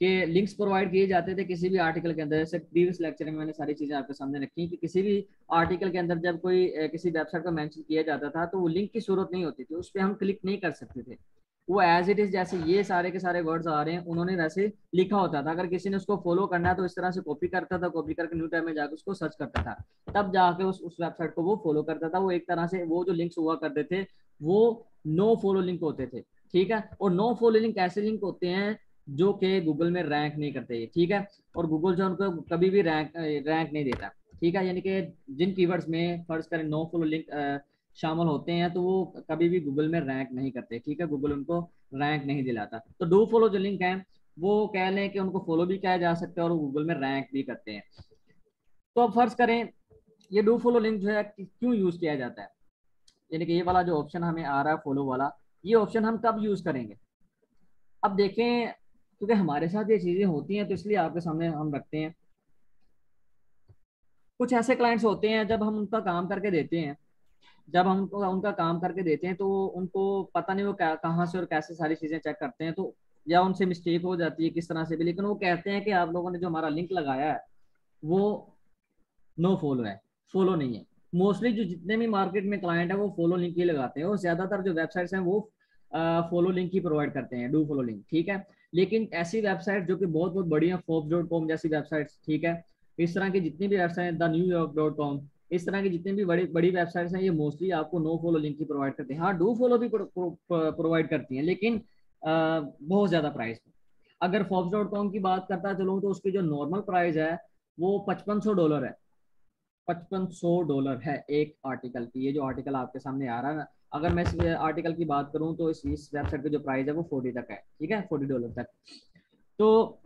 [SPEAKER 1] कि लिंक्स प्रोवाइड किए जाते थे किसी भी आर्टिकल के अंदर। जैसे प्रीवियस लेक्चर में मैंने सारी चीजें आपके सामने रखी कि किसी भी आर्टिकल के अंदर जब कोई किसी वेबसाइट को मेंशन किया जाता था तो वो लिंक की जरूरत नहीं होती थी, उस पर हम क्लिक नहीं कर सकते थे। वो एज इट इज जैसे ये सारे के सारे वर्ड्स आ रहे हैं उन्होंने वैसे लिखा होता था। अगर किसी ने उसको फॉलो करना है तो इस तरह से कॉपी करता था, कॉपी करके न्यू टैब में जाकर उसको सर्च करता था, तब जाके उस वेबसाइट को वो फॉलो करता था। वो एक तरह से वो जो लिंक्स हुआ करते थे वो नो फॉलो लिंक होते थे, ठीक है। और नो फॉलो लिंक ऐसे लिंक होते हैं जो कि गूगल में रैंक नहीं करते, ठीक है। और गूगल जो उनको कभी भी रैंक नहीं देता, ठीक है। यानी कि जिन कीवर्ड्स में फर्ज करें नो फॉलो लिंक शामिल होते हैं तो वो कभी भी गूगल में रैंक नहीं करते, ठीक है। गूगल उनको रैंक नहीं दिलाता। तो डू फॉलो जो लिंक है वो कह लें कि उनको फॉलो भी किया जा सकता है और गूगल में रैंक भी करते हैं। तो अब फर्ज करें ये डू फॉलो लिंक जो है क्यों यूज किया जाता है, यानी कि ये वाला जो ऑप्शन हमें आ रहा है फॉलो वाला, ये ऑप्शन हम कब यूज करेंगे। अब देखें क्योंकि हमारे साथ ये चीजें होती हैं तो इसलिए आपके सामने हम रखते हैं। कुछ ऐसे क्लाइंट्स होते हैं जब हम उनका काम करके देते हैं, जब हम उनको उनका काम करके देते हैं तो उनको पता नहीं वो कहाँ से और कैसे सारी चीजें चेक करते हैं, तो या उनसे मिस्टेक हो जाती है किस तरह से भी, लेकिन वो कहते हैं कि आप लोगों ने जो हमारा लिंक लगाया है वो नो फॉलो है, फॉलो नहीं है। मोस्टली जो जितने भी मार्केट में क्लाइंट है वो फॉलो लिंक ही लगाते हैं, और ज्यादातर जो वेबसाइट्स हैं वो फॉलो लिंक ही प्रोवाइड करते हैं, डू फॉलो लिंक, ठीक है। लेकिन ऐसी वेबसाइट जो कि बहुत बहुत बड़ी है, फोर्ब्स.com जैसी वेबसाइट्स, ठीक है, इस तरह की जितनी भी वेबसाइट, द न्यूयॉर्क.com, इस तरह की जितनी भी बड़ी बड़ी वेबसाइट्स हैं ये मोस्टली आपको नो फॉलो लिंक ही प्रोवाइड करते हैं। हाँ, डू फॉलो भी प्रोवाइड करती हैं, लेकिन बहुत ज्यादा प्राइस में। अगर फोर्ब्स.com की बात करता चलूँ तो उसकी जो नॉर्मल प्राइस है वो $5500 है। $5500 है एक आर्टिकल की। ये जो आर्टिकल आपके सामने आ रहा है ना, अगर मैं इस आर्टिकल की बात करूं तो इस वेबसाइट की जो प्राइस है वो 40 तक है, ठीक है, $40 तक। तो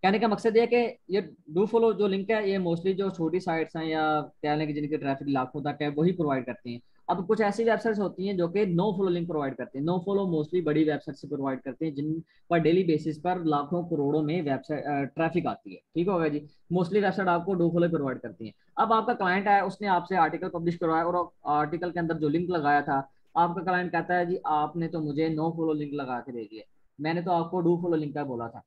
[SPEAKER 1] कहने का मकसद ये है कि ये डू फॉलो जो लिंक है ये मोस्टली जो छोटी साइट्स हैं या कह लें कि जिनकी ट्रैफिक लाखों तक है वही प्रोवाइड करती हैं। अब कुछ ऐसी वेबसाइट्स होती हैं जो कि नो फॉलो लिंक प्रोवाइड करती हैं। नो फॉलो मोस्टली बड़ी वेबसाइट से प्रोवाइड करते हैं जिन पर डेली बेसिस पर लाखों करोड़ों में वेबसाइट ट्रैफिक आती है। ठीक होगा जी। मोस्टली वेबसाइट आपको डू फॉलो प्रोवाइड करती है। अब आपका क्लाइंट है, उसने आपसे आर्टिकल पब्लिश करवाया और आर्टिकल के अंदर जो लिंक लगाया था, आपका क्लाइंट कहता है जी आपने तो मुझे नो फॉलो लिंक लगा के दे दिया, मैंने तो आपको डू फॉलो लिंक का बोला था।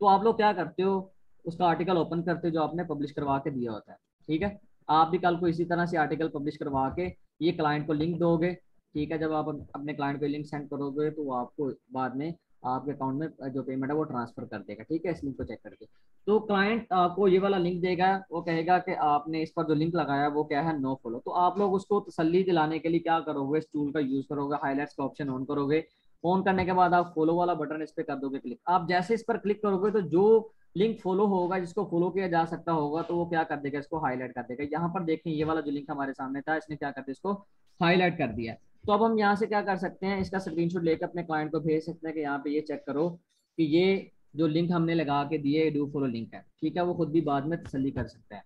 [SPEAKER 1] तो आप लोग क्या करते हो, उसका आर्टिकल ओपन करते हो जो आपने पब्लिश करवा के दिया होता है। ठीक है। आप भी कल को इसी तरह से आर्टिकल पब्लिश करवा के ये क्लाइंट को लिंक दोगे। ठीक है। जब आप अपने क्लाइंट को लिंक सेंड करोगे तो वो आपको बाद में आपके अकाउंट में जो पेमेंट है वो ट्रांसफर कर देगा। ठीक है, इस लिंक को चेक करके। तो क्लाइंट आपको ये वाला लिंक देगा, वो कहेगा कि आपने इस पर जो लिंक लगाया वो क्या है, नो फॉलो। तो आप लोग उसको तसल्ली दिलाने के लिए क्या करोगे, इस टूल का यूज करोगे, हाईलाइट्स का ऑप्शन ऑन करोगे। ऑन करने के बाद आप फॉलो वाला बटन इस पर कर दोगे क्लिक। आप जैसे इस पर क्लिक करोगे तो जो लिंक फॉलो होगा, जिसको फॉलो किया जा सकता होगा, तो वो क्या कर देगा, इसको हाईलाइट कर देगा। यहाँ पर देखें ये वाला जो लिंक हमारे सामने था, इसने क्या कर दिया, इसको हाईलाइट कर दिया। तो अब हम यहाँ से क्या कर सकते हैं, इसका स्क्रीनशॉट लेकर अपने क्लाइंट को भेज सकते हैं कि यहाँ पे ये चेक करो कि ये जो लिंक हमने लगा के दिए डू फॉलो लिंक है। ठीक है, वो खुद भी बाद में तसल्ली कर सकते हैं।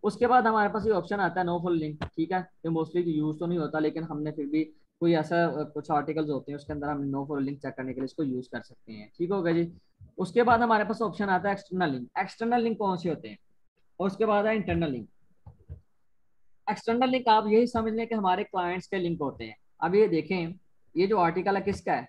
[SPEAKER 1] उसके बाद हमारे पास ये ऑप्शन आता है नो फॉलो लिंक। ठीक है, ये मोस्टली यूज तो नहीं होता, लेकिन हमने फिर भी कोई ऐसा कुछ आर्टिकल्स होते हैं उसके अंदर हम नो फॉलो लिंक चेक करने के लिए इसको यूज कर सकते हैं। ठीक होगा जी। उसके बाद हमारे पास ऑप्शन आता है एक्सटर्नल लिंक। एक्सटर्नल लिंक कौन से होते हैं, और उसके बाद है इंटरनल लिंक। एक्सटर्नल लिंक आप यही समझ लें कि हमारे क्लाइंट्स के लिंक होते हैं। अब ये देखें, ये जो आर्टिकल है किसका है।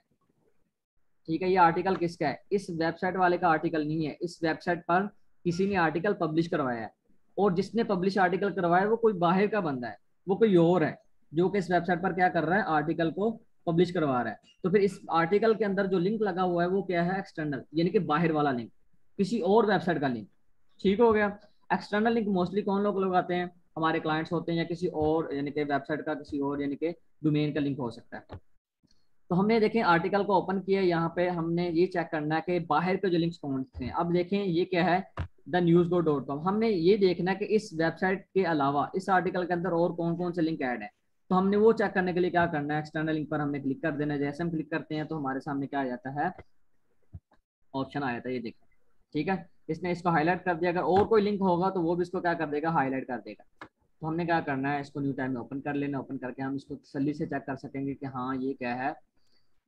[SPEAKER 1] ठीक है, ये आर्टिकल किसका है, इस वेबसाइट वाले का आर्टिकल नहीं है। इस वेबसाइट पर किसी ने आर्टिकल पब्लिश करवाया है, और जिसने पब्लिश आर्टिकल करवाया है वो कोई बाहर का बंदा है, वो कोई और है जो कि इस वेबसाइट पर क्या कर रहा है, आर्टिकल को पब्लिश करवा रहा है। तो फिर इस आर्टिकल के अंदर जो लिंक लगा हुआ है वो क्या है, एक्सटर्नल, यानी कि बाहर वाला लिंक, किसी और वेबसाइट का लिंक। ठीक हो गया। एक्सटर्नल लिंक मोस्टली कौन लोग लगाते हैं, हमारे क्लाइंट्स होते हैं, या किसी और यानी कि वेबसाइट का किसी और यानी कि डोमेन का लिंक हो सकता है। तो हमने देखें आर्टिकल को ओपन किया, यहाँ पे हमने ये चेक करना है कि बाहर के जो लिंक्स कौन से हैं। अब देखें ये क्या है, the news go dot com. हमने ये देखना है कि इस वेबसाइट के अलावा इस आर्टिकल के अंदर और कौन कौन से लिंक ऐड है। तो हमने वो चेक करने के लिए क्या करना है, एक्सटर्नल लिंक पर हमने क्लिक कर देना है। जैसे हम क्लिक करते हैं तो हमारे सामने क्या आ जाता है, ऑप्शन आ जाता है, ये देखें। ठीक है, इसने इसको हाईलाइट कर दिया। अगर और कोई लिंक होगा तो वो भी इसको क्या कर देगा, हाईलाइट कर देगा। तो हमने क्या करना है, इसको न्यू टाइम में ओपन कर लेना। ओपन करके हम इसको तसल्ली से चेक कर सकेंगे कि हाँ ये क्या है,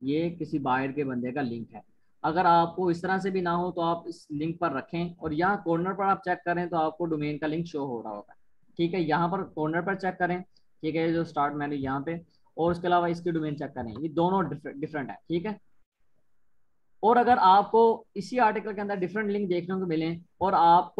[SPEAKER 1] ये किसी बाहर के बंदे का लिंक है। अगर आपको इस तरह से भी ना हो तो आप इस लिंक पर रखें, और यहाँ कॉर्नर पर आप चेक करें तो आपको डोमेन का लिंक शो हो रहा होगा। ठीक है, यहाँ पर कॉर्नर पर चेक करें। ठीक है, जो स्टार्ट मेन्यू यहाँ पे, और उसके अलावा इसकी डोमेन चेक करें, ये दोनों डिफरेंट है। ठीक है। और अगर आपको इसी आर्टिकल के अंदर डिफरेंट लिंक देखने को मिले, और आप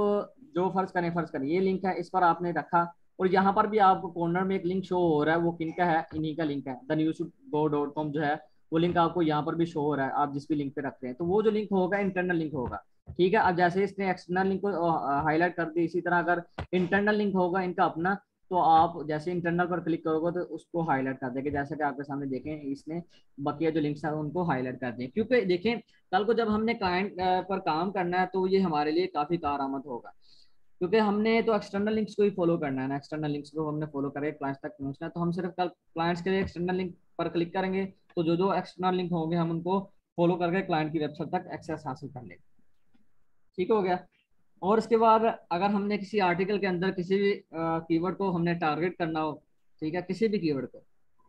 [SPEAKER 1] जो फर्ज करें ये लिंक है, इस पर आपने रखा, और यहाँ पर भी आपको कॉर्नर में एक लिंक शो हो रहा है, वो किनका है, इन्हीं का लिंक है, the news go dot com जो है, वो लिंक आपको यहाँ पर भी शो हो रहा है, आप जिस भी लिंक पे रखते हैं। तो वो जो लिंक होगा इंटरनल लिंक होगा। ठीक है, अब जैसे इसने एक्सटर्नल लिंक को हाईलाइट कर दी, इसी तरह अगर इंटरनल लिंक होगा इनका अपना, तो आप जैसे इंटरनल पर क्लिक करोगे तो उसको हाईलाइट कर देंगे। जैसे कि आपके सामने देखें, इसने बकिया जो लिंक्स है उनको हाईलाइट कर दें, क्योंकि देखें कल को जब हमने क्लाइंट पर काम करना है तो ये हमारे लिए काफी कारआमद होगा। क्योंकि हमने तो एक्सटर्नल लिंक्स को ही फॉलो करना है ना, एक्सटर्नल लिंक्स को हमने फॉलो करके क्लाइंट्स तक पहुंचना है। तो हम सिर्फ कल क्लाइंट्स के लिए एक्सटर्नल लिंक पर क्लिक करेंगे, तो जो जो एक्सटर्नल लिंक होंगे हम उनको फॉलो करके क्लाइंट की वेबसाइट तक एक्सेस हासिल कर लेंगे। ठीक हो गया। और इसके बाद अगर हमने किसी आर्टिकल के अंदर किसी भी कीवर्ड को हमने टारगेट करना हो, ठीक है, किसी भी कीवर्ड को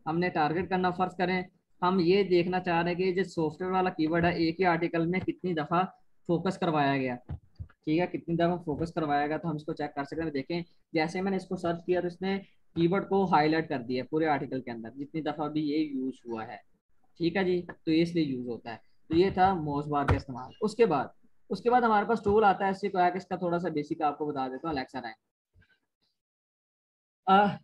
[SPEAKER 1] हमने टारगेट करना, फर्ज करें हम ये देखना चाह रहे हैं कि जो सॉफ्टवेयर वाला कीवर्ड है एक ही आर्टिकल में कितनी दफ़ा फोकस करवाया गया। ठीक है, कितनी दफ़ा फोकस करवाया गया, तो हम इसको चेक कर सकते हैं। देखें जैसे मैंने इसको सर्च किया तो इसने कीवर्ड को हाईलाइट कर दिया पूरे आर्टिकल के अंदर, जितनी दफ़ा भी ये यूज हुआ है। ठीक है जी, तो ये इसलिए यूज होता है। तो ये था मोस्ट बार का इस्तेमाल। उसके बाद हमारे पास टूल आता है SEO, इसका थोड़ा सा बेसिक आपको बता देता हूँ, अलेक्सा रैंक।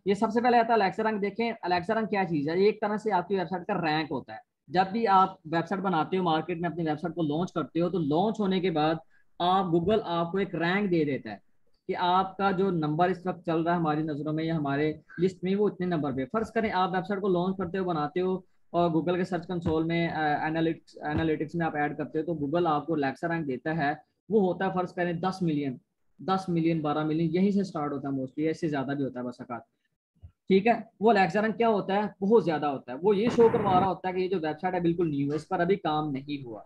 [SPEAKER 1] ये सबसे पहले आता है अलेक्सा रैंक। देखें अलेक्सा रैंक क्या चीज़ है, ये एक तरह से आपकी वेबसाइट का रैंक होता है। जब भी आप वेबसाइट बनाते हो, मार्केट में अपनी वेबसाइट को लॉन्च करते हो, तो लॉन्च होने के बाद आप गूगल आपको एक रैंक दे देता है कि आपका जो नंबर इस वक्त चल रहा है हमारी नज़रों में या हमारे लिस्ट में, वो इतने नंबर पे। फर्ज करें आप वेबसाइट को लॉन्च करते हो, बनाते हो, और गूगल के सर्च कंसोल में एनालिटिक्स में आप ऐड करते हो, तो गूगल आपको अलेक्सा रैंक देता है। वो होता है फर्ज करें 10 मिलियन, 10 मिलियन 12 मिलियन, यहीं से स्टार्ट होता है मोस्टली, इससे ज्यादा भी होता है बस अकात। ठीक है, वो अलेक्सा रैंक क्या होता है, बहुत ज्यादा होता है। वो ये शो करवा रहा होता है कि ये जो वेबसाइट है बिल्कुल न्यू है, इस पर अभी काम नहीं हुआ।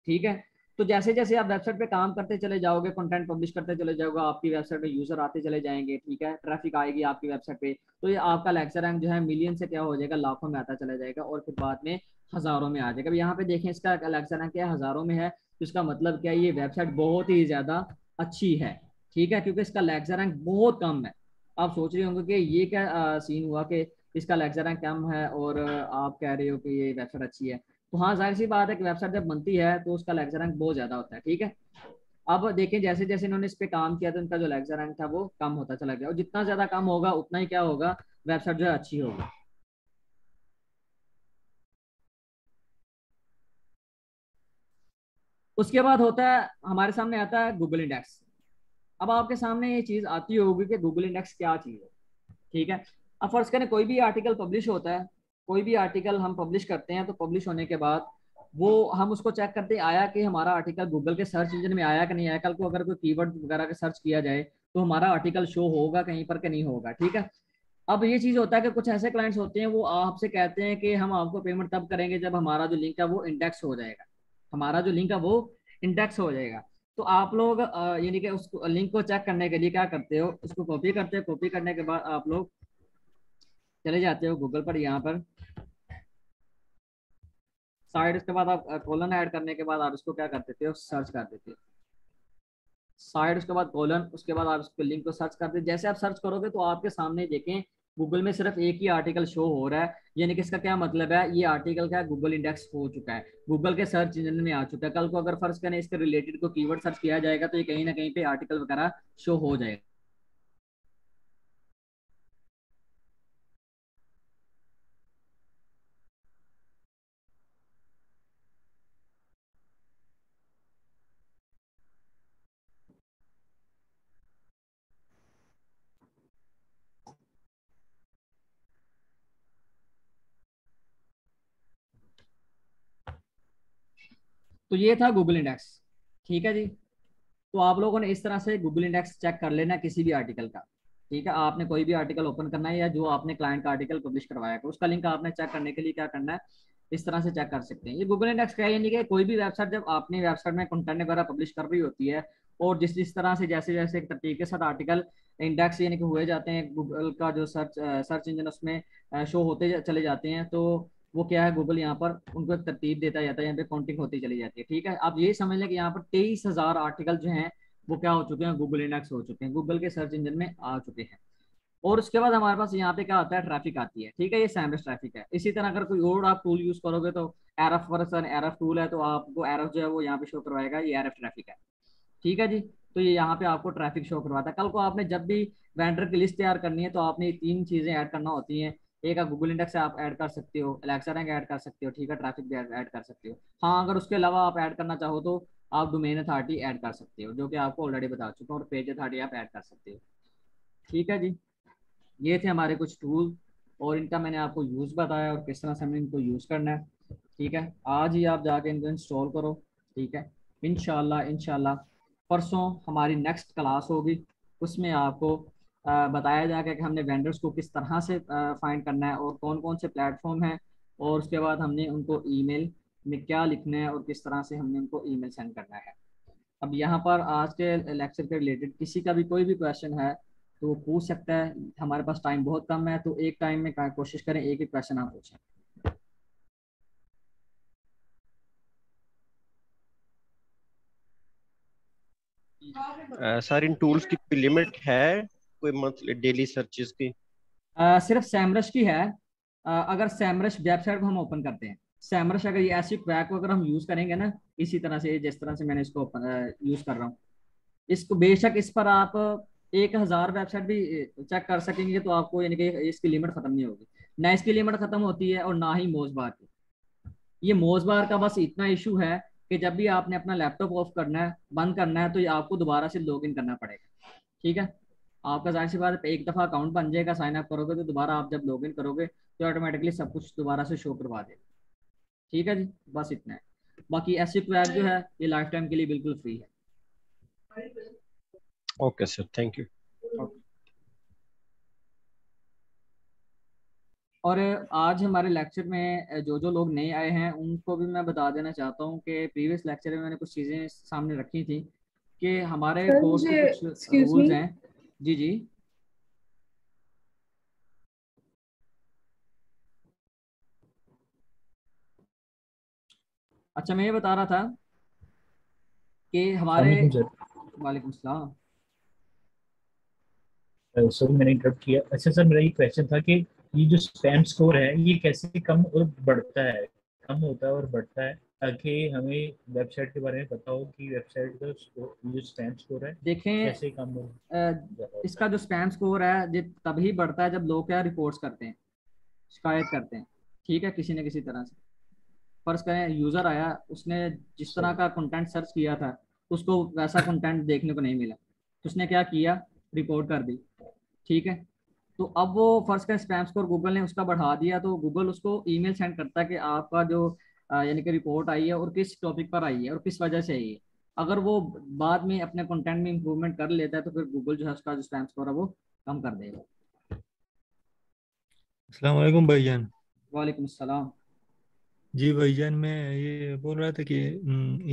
[SPEAKER 1] ठीक है, तो जैसे जैसे आप वेबसाइट पे काम करते चले जाओगे, कंटेंट पब्लिश करते चले जाओगे, आपकी वेबसाइट पे यूजर आते चले जाएंगे, ठीक है, ट्रैफिक आएगी आपकी वेबसाइट पे, तो ये आपका लेक्चर रैंक जो है मिलियन से क्या हो जाएगा, लाखों में आता चला जाएगा, और फिर बाद में हजारों में आ जाएगा। अब यहाँ पे देखें इसका लेक्चर रैंक क्या है, हजारों में है, तो इसका मतलब क्या है, ये वेबसाइट बहुत ही ज्यादा अच्छी है, ठीक है, क्योंकि इसका लेक्चर रैंक बहुत कम है। आप सोच रहे होंगे कि ये क्या सीन हुआ कि इसका लेक्चर रैंक कम है और आप कह रहे हो कि ये वेबसाइट अच्छी है। तो हाँ, जाहिर सी बात है कि वेबसाइट जब बनती है तो उसका लेक्चर रैंक बहुत ज्यादा होता है, ठीक है। अब देखें जैसे जैसे इन्होंने इस पे काम किया तो इनका जो लेक्चर रैंक था वो कम होता चला गया, और जितना ज्यादा कम होगा उतना ही क्या होगा, वेबसाइट जो है अच्छी होगी। उसके बाद होता है, हमारे सामने आता है गूगल इंडेक्स। अब आपके सामने ये चीज आती होगी कि गूगल इंडेक्स क्या चीज है, ठीक है। अब फर्ज करें कोई भी आर्टिकल पब्लिश होता है, कोई भी आर्टिकल हम पब्लिश करते हैं, तो पब्लिश होने के बाद वो हम उसको चेक करते हैं आया कि हमारा आर्टिकल गूगल के सर्च इंजन में आया कि नहीं आया। कल को अगर कोई कीवर्ड वगैरह का सर्च किया जाए तो हमारा आर्टिकल शो होगा कहीं पर कि नहीं होगा, ठीक है। अब ये चीज होता है कि कुछ ऐसे क्लाइंट्स होते हैं वो आपसे कहते हैं कि हम आपको पेमेंट तब करेंगे जब हमारा जो लिंक है वो इंडेक्स हो जाएगा, हमारा जो लिंक है वो इंडेक्स हो जाएगा। तो आप लोग यानी कि उस लिंक को चेक करने के लिए क्या करते हो, उसको कॉपी करते हो, कॉपी करने के बाद आप लोग चले जाते हो गूगल पर, यहाँ पर साइड, उसके बाद आप कॉलन ऐड करने के बाद आप इसको क्या कर देते हो, सर्च कर देते हो साइड, उसके बाद कॉलन, उसके बाद आप इसको लिंक को सर्च करते, जैसे आप सर्च करोगे तो आपके सामने देखें गूगल में सिर्फ एक ही आर्टिकल शो हो रहा है, यानी कि इसका क्या मतलब है, ये आर्टिकल क्या गूगल इंडेक्स हो चुका है, गूगल के सर्च इंजन में आ चुका है। कल को अगर फर्ज करें इसके रिलेटेड को कीवर्ड सर्च किया जाएगा तो ये कहीं ना कहीं पे आर्टिकल वगैरह शो हो जाएगा। तो ये था गूगल इंडेक्स, ठीक है जी। तो आप लोगों ने इस तरह से गूगल इंडेक्स चेक कर लेना किसी भी आर्टिकल का, ठीक है। आपने कोई भी आर्टिकल ओपन करना है या जो आपने क्लाइंट का आर्टिकल पब्लिश करवाया है उसका लिंक आपने चेक करने के लिए क्या करना है, इस तरह से चेक कर सकते हैं। ये गूगल इंडेक्स क्या है, यानी कि कोई भी वेबसाइट जब आपने वेबसाइट में कंटेंट वगैरह पब्लिश कर रही होती है, और जिस जिस तरह से जैसे जैसे एक तरतीब के साथ आर्टिकल इंडेक्स यानी कि हुए जाते हैं, गूगल का जो सर्च इंजन उसमें शो होते चले जाते हैं, तो वो क्या है, गूगल यहाँ पर उनको एक तरतीब देता जाता है, यहाँ पे काउंटिंग होती चली जाती है, ठीक है। आप ये समझ लें कि यहाँ पर 23,000 आर्टिकल जो हैं वो क्या हो चुके हैं, गूगल इंडेक्स हो चुके हैं, गूगल के सर्च इंजन में आ चुके हैं। और उसके बाद हमारे पास यहाँ पे क्या आता है, ट्रैफिक आती है, ठीक है, ये सैमरस ट्रैफिक है। इसी तरह अगर कोई और आप टूल यूज करोगे तो एरफ वर्सन एरफ टूल है, तो आपको एरफ जो है वो यहाँ पे शो करवाएगा, ये एरफ ट्रैफिक है, ठीक है जी। तो ये यहाँ पे आपको ट्रैफिक शो करवाता है। कल को आपने जब भी वेंडर की लिस्ट तैयार करनी है तो आपने ये तीन चीजें ऐड करना होती हैं। एक आप गूगल इंडेक्स आप ऐड कर सकते हो, एलेक्सा रैंक ऐड कर सकते हो, ठीक है, ट्रैफिक भी ऐड कर सकते हो। हाँ, अगर उसके अलावा आप ऐड करना चाहो तो आप डोमेन अथॉरिटी ऐड कर सकते हो, जो कि आपको ऑलरेडी बता चुका हूँ, और पेज अथॉरिटी आप ऐड कर सकते हो, ठीक है जी। ये थे हमारे कुछ टूल, और इनका मैंने आपको यूज़ बताया और किस तरह से हमें इनको यूज़ करना है, ठीक है। आज ही आप जाके इनको इंस्टॉल करो, ठीक है। इंशाल्लाह इंशाल्लाह परसों हमारी नेक्स्ट क्लास होगी, उसमें आपको बताया जाएगा कि हमने वेंडर्स को किस तरह से फाइंड करना है और कौन कौन से प्लेटफॉर्म हैं, और उसके बाद हमने उनको ईमेल में क्या लिखना है और किस तरह से हमने उनको ईमेल सेंड करना है। अब यहाँ पर आज के लेक्चर के रिलेटेड किसी का भी कोई भी क्वेश्चन है तो वो पूछ सकता है, हमारे पास टाइम बहुत कम है, तो एक टाइम में कोशिश करें एक ही क्वेश्चन आप पूछें।
[SPEAKER 2] सर इन टूल्स की कोई लिमिट है, कोई मंथली डेली सर्चेस की?
[SPEAKER 1] सिर्फ सैमरश की है। अगर सैमरश वेबसाइट को हम ओपन करते हैं, सैमरश अगर ये ऐसी क्वैक को अगर हम यूज करेंगे ना, इसी तरह से जिस तरह से मैंने इसको यूज कर रहा हूँ, इसको बेशक इस पर आप 1,000 वेबसाइट भी चेक कर सकेंगे तो आपको यानी कि इसकी लिमिट खत्म नहीं होगी, ना इसकी लिमिट खत्म होती है और ना ही मोजबार की। ये मोजबार का बस इतना इशू है कि जब भी आपने अपना लैपटॉप ऑफ करना है, बंद करना है, तो ये आपको दोबारा से लॉग इन करना पड़ेगा, ठीक है। आपका जाहिर सी बात है एक दफा अकाउंट बन जाएगा, साइन अप करोगे तो दोबारा आप जब लॉग इन करोगे तो ऑटोमेटिकली सब कुछ दोबारा से शो करवा देगा, ठीक है जी। बस इतना है। बाकी ऐसी क्वैक जो है ये लाइफ टाइम के लिए बिल्कुल फ्री है।
[SPEAKER 2] Okay sir, thank you.
[SPEAKER 1] Okay. और आज हमारे लेक्चर में जो जो लोग नए आए हैं उनको भी मैं बता देना चाहता हूँ कि प्रीवियस लेक्चर में मैंने कुछ चीज़ें सामने रखी थी कि हमारे
[SPEAKER 3] सर
[SPEAKER 1] कोर्स के
[SPEAKER 3] मुझे
[SPEAKER 1] कुछ
[SPEAKER 3] एक्सक्यूज मी।
[SPEAKER 1] रूल्स हैं। जी जी। अच्छा, मैं ये बता रहा था कि हमारे।
[SPEAKER 4] सलामकुम सर।
[SPEAKER 1] वालेकुम सलाम।
[SPEAKER 4] सर मैंने इंटरप्ट किया। अच्छा सर, मेरा ये क्वेश्चन था कि ये जो स्पैम स्कोर है ये कैसे कम और बढ़ता है, कम होता है और बढ़ता है, ताकि हमें वेबसाइट के बारे में पता हो कि वेबसाइट का जो स्पैम स्कोर है
[SPEAKER 1] देखें,
[SPEAKER 4] कैसे कम और
[SPEAKER 1] अ,
[SPEAKER 4] ज़्यादा होता
[SPEAKER 1] इसका
[SPEAKER 4] है।
[SPEAKER 1] जो स्पैम स्कोर है ये तभी बढ़ता है जब लोग क्या रिपोर्ट्स करते हैं, शिकायत करते हैं। ठीक है, किसी न किसी तरह से। फर्ज करें यूजर आया, उसने जिस तरह
[SPEAKER 4] सही।
[SPEAKER 1] का कंटेंट सर्च किया था उसको वैसा कंटेंट देखने को नहीं मिला, तो उसने क्या किया, रिपोर्ट कर दी। ठीक है। तो अब वो फर्ज करें स्पैम स्कोर गूगल ने उसका बढ़ा दिया, तो गूगल उसको ईमेल सेंड करता है कि आपका जो यानी कि रिपोर्ट आई है और किस टॉपिक पर आई है और किस वजह से आई है। अगर वो बाद में अपने कंटेंट में इंप्रूवमेंट कर लेता है तो फिर गूगल जो है उसका जो स्पैम स्कोर है वो कम कर देगा।
[SPEAKER 5] अस्सलाम वालेकुम भाईजान।
[SPEAKER 1] वालेकुम अस्सलाम।
[SPEAKER 5] जी भाईजान, मैं ये बोल रहा था कि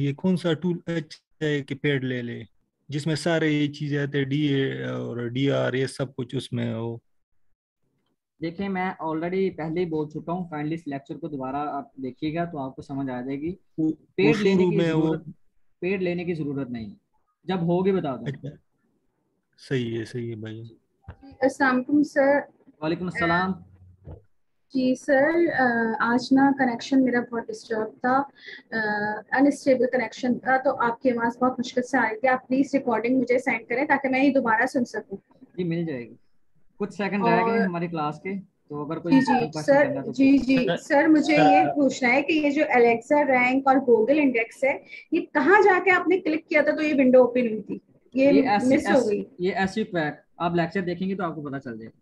[SPEAKER 5] ये कौन सा टूल अच्छा है कि पेड ले ले, जिसमें सारे ये चीजें आते हैं, DA और DR, ये सब कुछ उसमें हो।
[SPEAKER 1] देखिए, मैं ऑलरेडी पहले ही बोल चुका हूँ, काइंडली इस लेक्चर को दोबारा आप देखिएगा तो आपको समझ आ जाएगी।
[SPEAKER 5] वो
[SPEAKER 1] पेड लेने
[SPEAKER 5] शुरू
[SPEAKER 1] की
[SPEAKER 5] में वो।
[SPEAKER 1] जरूरत पेड लेने की जरूरत नहीं है, जब होगी बता दूंगा।
[SPEAKER 5] अच्छा, सही है भाई।
[SPEAKER 3] अस्सलाम वालेकुम सर।
[SPEAKER 1] वालेकुम अस्सलाम।
[SPEAKER 3] जी सर, आज ना कनेक्शन मेरा बहुत डिस्टर्ब था, अनस्टेबल कनेक्शन था, तो आपकी आवाज़ बहुत मुश्किल से आ रही थी। आप प्लीज़ रिकॉर्डिंग मुझे सेंड करें ताकि मैं ये दोबारा सुन सकूं।
[SPEAKER 1] जी मिल जाएगी। कुछ सेकंड रह गए हैं
[SPEAKER 3] और
[SPEAKER 1] हमारी क्लास के, तो अगर कोई
[SPEAKER 3] जी जी
[SPEAKER 1] इंपॉर्टेंट क्वेश्चन
[SPEAKER 3] सर,
[SPEAKER 1] करना है तो
[SPEAKER 3] जी
[SPEAKER 1] पूछ
[SPEAKER 3] जी
[SPEAKER 1] सकते
[SPEAKER 4] सर,
[SPEAKER 3] सर, मुझे ये
[SPEAKER 4] सर,
[SPEAKER 3] पूछना है कि ये जो एलेक्सा रैंक और गूगल इंडेक्स है, ये कहाँ जाके आपने क्लिक किया था तो ये विंडो ओपन हुई थी? ये
[SPEAKER 1] हैं।
[SPEAKER 3] मिस हो गई।
[SPEAKER 1] ये ऐसी क्रैक, आप लेक्चर देखेंगे तो आपको पता चल जाएगा।